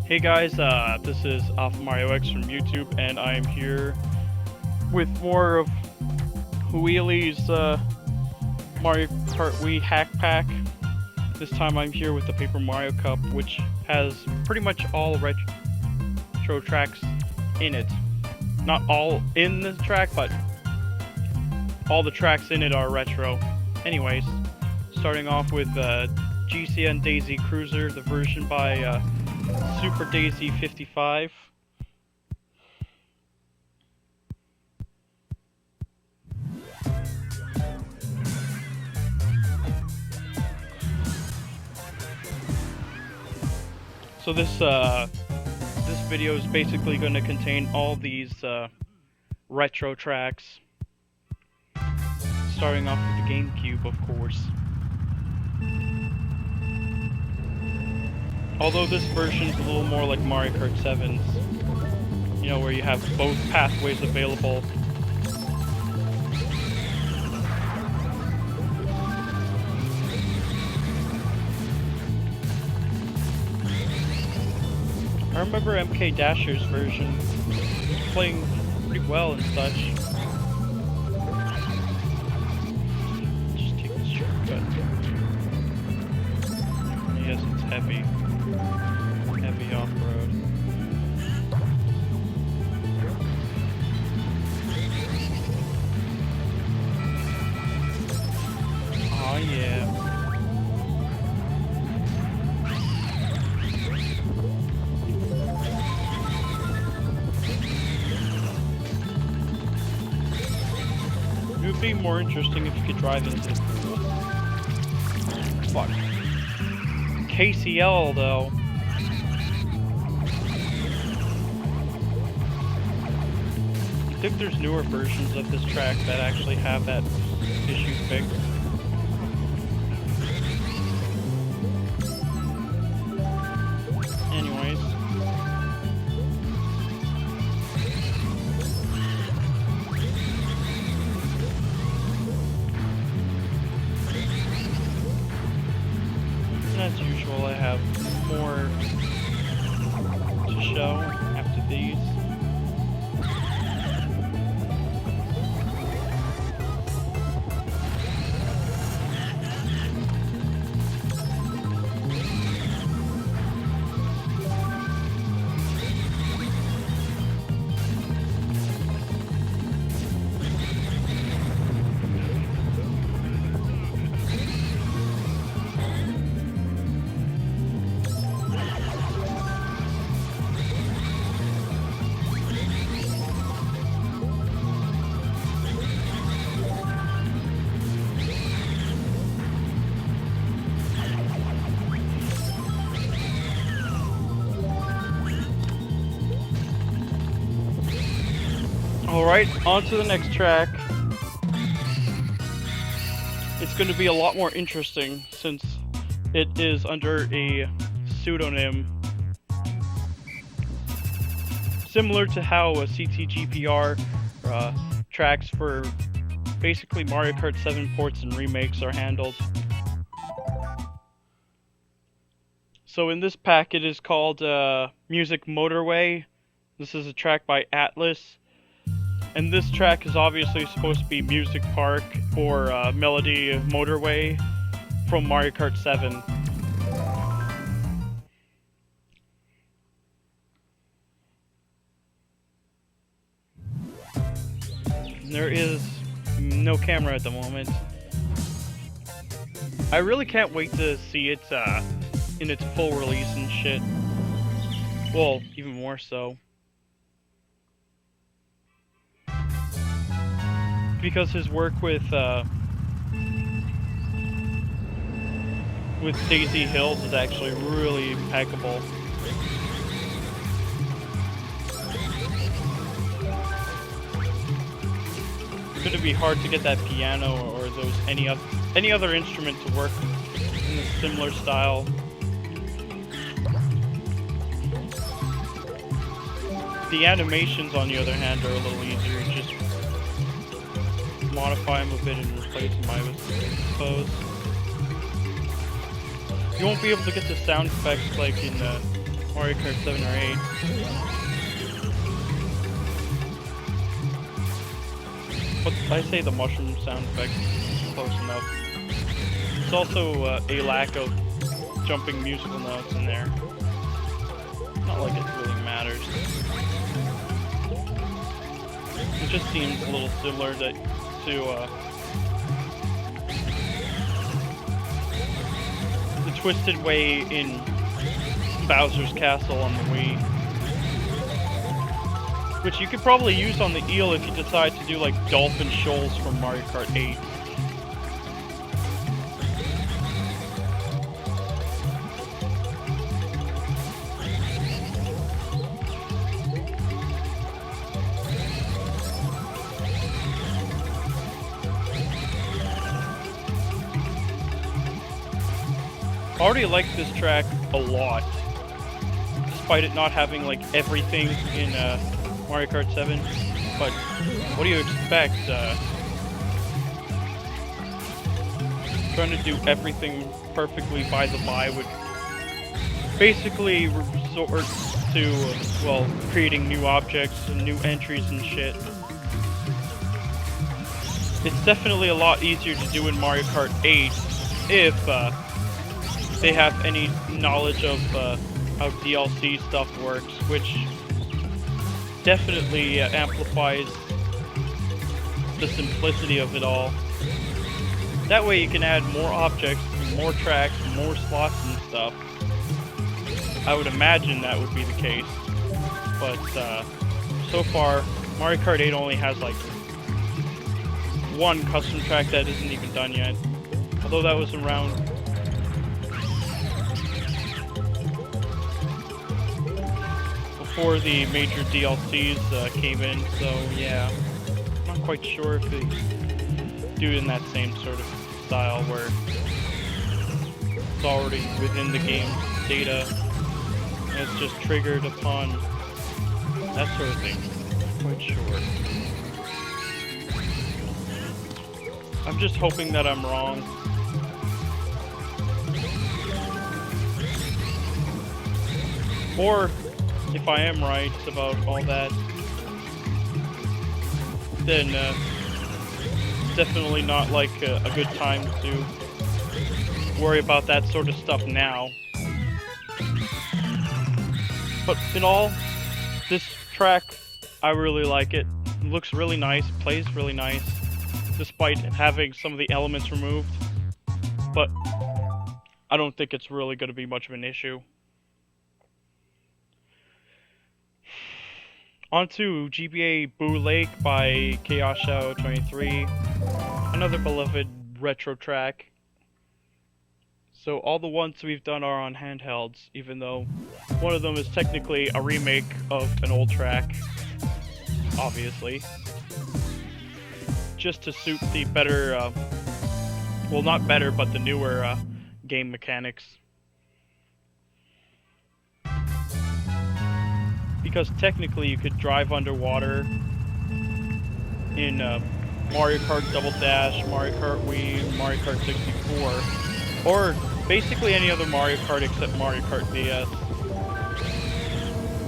Hey guys, this is Alpha Mario X from YouTube, and I am here with more of Wheelie's Mario Kart Wii Hack Pack. This time I'm here with the Paper Mario Cup, which has pretty much all retro tracks in it. Not all in the track, but all the tracks in it are retro. Anyways, starting off with GCN Daisy Cruiser, the version by Super Daisy 55. So this video is basically going to contain all these retro tracks, starting off with the GameCube, of course. Although this version is a little more like Mario Kart 7's, you know, where you have both pathways available. I remember MK Dasher's version playing pretty well and such. Just take this shortcut. Yes, it's heavy. Heavy off-road. Oh yeah. It would be more interesting if you could drive into the pool. Fuck. KCL though. I think there's newer versions of this track that actually have that issue fixed. Anyways. As usual, I have more to show after these. Alright, on to the next track. It's going to be a lot more interesting since it is under a pseudonym. Similar to how a CTGPR tracks for basically Mario Kart 7 ports and remakes are handled. So in this pack it is called Music Motorway. This is a track by Atlas. And this track is obviously supposed to be Music Park or Melody Motorway from Mario Kart 7. There is no camera at the moment. I really can't wait to see it in its full release and shit. Well, even more so. Because his work with Daisy Hills is actually really impeccable. It's gonna be hard to get that piano or those any other instrument to work in a similar style. The animations, on the other hand, are a little easier. Just modify them a bit and replace them, I suppose. You won't be able to get the sound effects like in Mario Kart 7 or 8. But I say the mushroom sound effect is close enough. There's also a lack of jumping musical notes in there. Not like it really matters. It just seems a little similar to the Twisted Way in Bowser's Castle on the Wii. Which you could probably use on the eel if you decide to do like Dolphin Shoals from Mario Kart 8. I already like this track a lot, despite it not having like everything in Mario Kart 7. But what do you expect? Trying to do everything perfectly by the by would basically resort to, well, creating new objects and new entries and shit. It's definitely a lot easier to do in Mario Kart 8 if they have any knowledge of how DLC stuff works, which definitely amplifies the simplicity of it all. That way you can add more objects, more tracks, more slots and stuff. I would imagine that would be the case. But so far, Mario Kart 8 only has like one custom track that isn't even done yet. Although that was around before the major DLCs came in, so yeah. I'm not quite sure if they do it in that same sort of style where it's already within the game's data and it's just triggered upon that sort of thing. I'm not quite sure. I'm just hoping that I'm wrong. Or if I am right about all that, then definitely not like a good time to worry about that sort of stuff now. But in all, this track, I really like it. It looks really nice, plays really nice, despite having some of the elements removed. But I don't think it's really going to be much of an issue. Onto GBA Boo Lake by Chaos Shadow 23, another beloved retro track. So all the ones we've done are on handhelds, even though one of them is technically a remake of an old track, obviously. Just to suit the better, well, not better, but the newer game mechanics. Because technically you could drive underwater in Mario Kart Double Dash, Mario Kart Wii, Mario Kart 64, or basically any other Mario Kart except Mario Kart DS.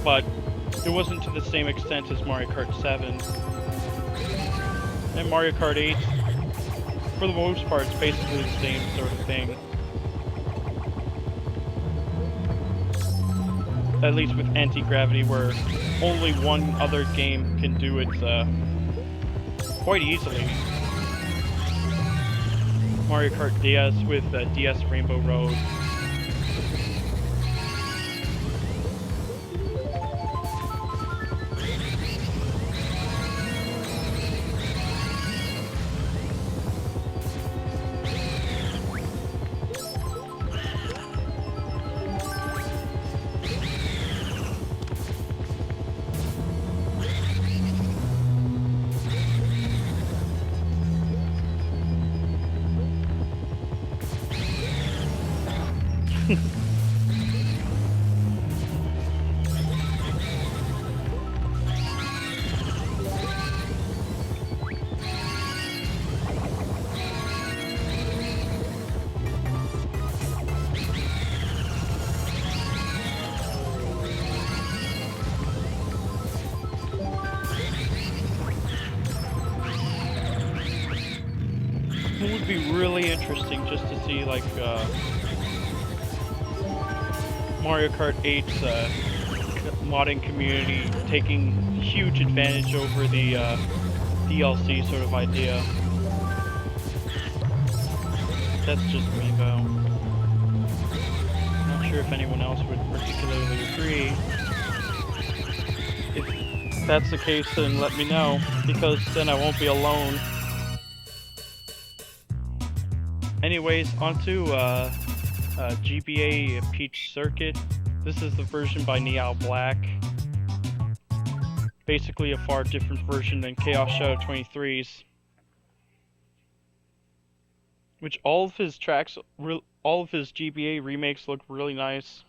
But it wasn't to the same extent as Mario Kart 7. And Mario Kart 8, for the most part, it's basically the same sort of thing. At least with anti-gravity, where only one other game can do it quite easily. Mario Kart DS with DS Rainbow Road. really interesting just to see like Mario Kart 8's modding community taking huge advantage over the DLC sort of idea. That's just me though. Not sure if anyone else would particularly agree. If that's the case, then let me know, because then I won't be alone. Anyways, onto GBA Peach Circuit. This is the version by Niall Black. Basically a far different version than Chaos Shadow 23's. Which all of his tracks, all of his GBA remakes look really nice.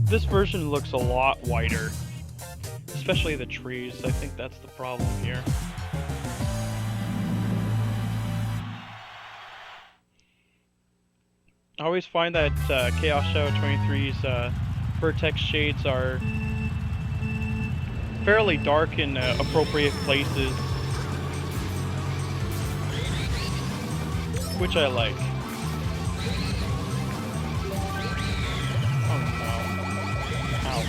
This version looks a lot whiter, especially the trees. I think that's the problem here. I always find that Chaos Shadow 23's vertex shades are fairly dark in appropriate places, which I like. Oh no. Ow.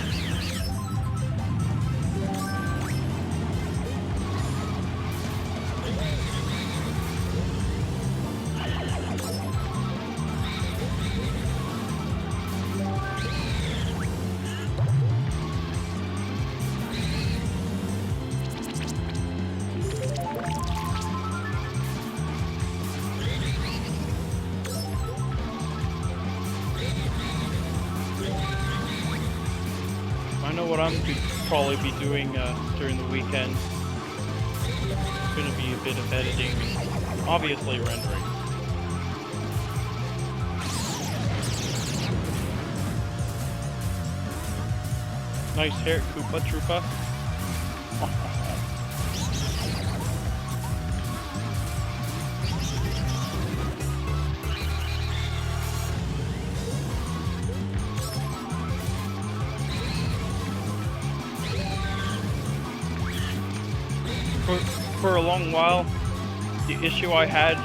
I know what I'm probably be doing during the weekend. It's gonna be a bit of editing, obviously rendering. Nice hair, Koopa Troopa. For a long while, the issue I had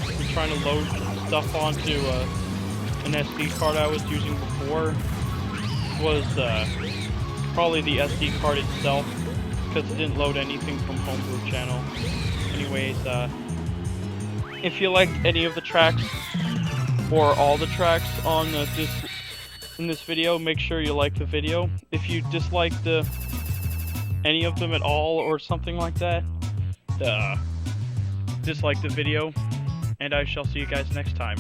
with trying to load stuff onto an SD card I was using before was probably the SD card itself, because it didn't load anything from Homebrew Channel. Anyways, if you liked any of the tracks, or all the tracks on in this video, make sure you like the video. If you disliked any of them at all, or something like that, dislike the video, and I shall see you guys next time.